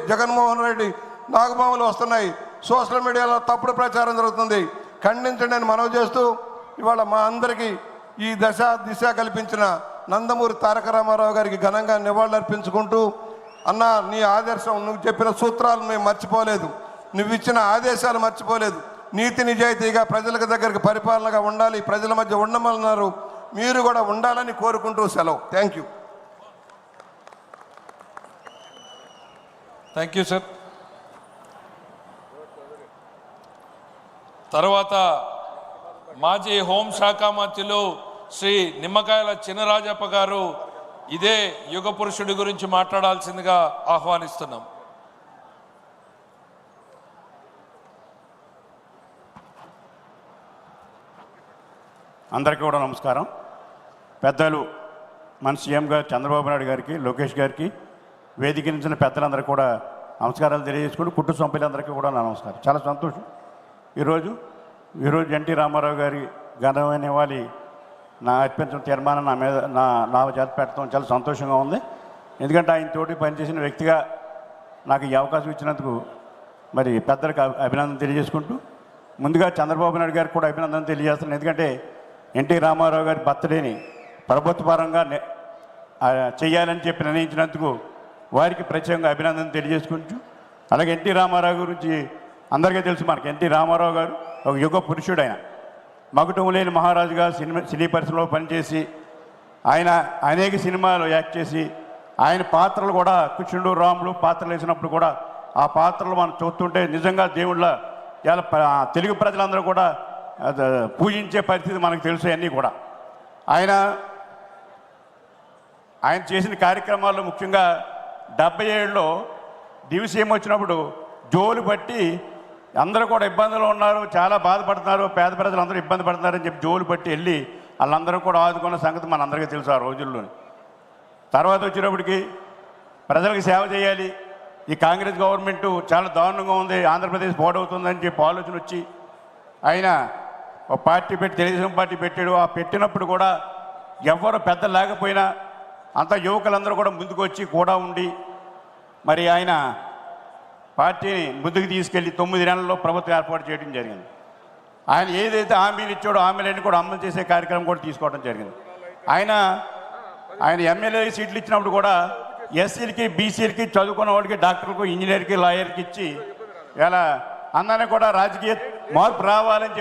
జగన్మోహన్ రెడ్డి నాగబాములు వస్తున్నాయి, సోషల్ మీడియాలో తప్పుడు ప్రచారం జరుగుతుంది, ఖండించండి అని మనవి చేస్తూ ఇవాళ మా అందరికీ ఈ దిశ కల్పించిన నందమూరి తారక రామారావు గారికి ఘనంగా నివాళులర్పించుకుంటూ, అన్న నీ ఆదర్శం, నువ్వు చెప్పిన సూత్రాలు మేము మర్చిపోలేదు, నువ్వు ఇచ్చిన ఆదేశాలు మర్చిపోలేదు, నీతి నిజాయితీగా ప్రజలకు దగ్గరికి పరిపాలనగా ఉండాలి, ప్రజల మధ్య ఉండమన్నారు, మీరు కూడా ఉండాలని కోరుకుంటూ సెలవు. Thank you. Thank you sir. తర్వాత మాజీ హోంశాఖ మంత్రులు శ్రీ నిమ్మకాయల చినరాజప్ప గారు ఇదే యుగ పురుషుడి గురించి మాట్లాడాల్సిందిగా ఆహ్వానిస్తున్నాం. అందరికీ కూడా నమస్కారం. పెద్దలు మన సీఎం గారు చంద్రబాబు నాయుడు గారికి, లోకేష్ గారికి, వేదిక నుంచి పెద్దలందరికీ కూడా నమస్కారాలు తెలియజేసుకుంటూ కుటుంబ సభ్యులందరికీ కూడా నా నమస్కారం. చాలా సంతోషం. ఈరోజు ఎన్టీ రామారావు గారి ఘనమైన నివాళి నా అర్పించిన తీర్మానం నా చేత పెట్టడం చాలా సంతోషంగా ఉంది. ఎందుకంటే ఆయన తోటి పనిచేసిన వ్యక్తిగా నాకు ఈ అవకాశం ఇచ్చినందుకు మరి పెద్దలకు అభినందన తెలియజేసుకుంటూ, ముందుగా చంద్రబాబు నాయుడు గారికి కూడా అభినందన తెలియజేస్తున్నాను. ఎందుకంటే ఎన్టీ రామారావు గారి బర్త్డేని ప్రభుత్వ పరంగా చేయాలని చెప్పి నిర్ణయించినందుకు వారికి ప్రత్యేకంగా అభినందన తెలియజేసుకుంటూ, అలాగే ఎన్టీ రామారావు గురించి అందరికీ తెలుసు. మనకి ఎన్టీ రామారావు గారు ఒక యుగ పురుషుడు. ఆయన మకుటం లేని మహారాజుగా సినీ పరిశ్రమలో పనిచేసి ఆయన అనేక సినిమాలు యాక్ట్ చేసి ఆయన పాత్రలు కూడా కృష్ణుడు రాముడు పాత్రలు వేసినప్పుడు కూడా ఆ పాత్రలు మనం చూస్తుంటే నిజంగా దేవుళ్ళ చాలా తెలుగు ప్రజలందరూ కూడా పూజించే పరిస్థితి మనకు తెలుసు. అన్నీ కూడా ఆయన చేసిన కార్యక్రమాల్లో ముఖ్యంగా 77లో దివిసీమ వచ్చినప్పుడు జోలు పట్టి అందరూ కూడా ఇబ్బందులు ఉన్నారు, చాలా బాధపడుతున్నారు, పేద ప్రజలు అందరూ ఇబ్బంది పడుతున్నారని చెప్పి జోలు పట్టి వెళ్ళి వాళ్ళందరూ కూడా ఆదుకున్న సంగతి మనందరికీ తెలుసు ఆ రోజుల్లోని. తర్వాత వచ్చినప్పటికీ ప్రజలకు సేవ చేయాలి, ఈ కాంగ్రెస్ గవర్నమెంట్ చాలా దారుణంగా ఉంది, ఆంధ్రప్రదేశ్ పాడవుతుందని చెప్పి ఆలోచన వచ్చి ఆయన ఒక పార్టీ పెట్టి తెలుగుదేశం పార్టీ పెట్టాడు. ఆ పెట్టినప్పుడు కూడా ఎవరు పెద్ద లేకపోయినా అంత యువకులందరూ కూడా ముందుకు వచ్చి కూడా ఉండి మరి ఆయన పార్టీని ముందుకు తీసుకెళ్ళి 9 నెలల్లో ప్రభుత్వం ఏర్పాటు చేయడం జరిగింది. ఆయన ఏదైతే హామీలు ఇచ్చాడో హామీలన్నీ కూడా అమలు చేసే కార్యక్రమం కూడా తీసుకోవడం జరిగింది. ఆయన ఎమ్మెల్యే సీట్లు ఇచ్చినప్పుడు కూడా ఎస్సీలకి, బీసీలకి, చదువుకున్న వాడికి, డాక్టర్లకు, ఇంజనీర్కి, లాయర్కి ఇచ్చి ఇలా అందరినీ కూడా రాజకీయ మార్పు రావాలని చెప్పి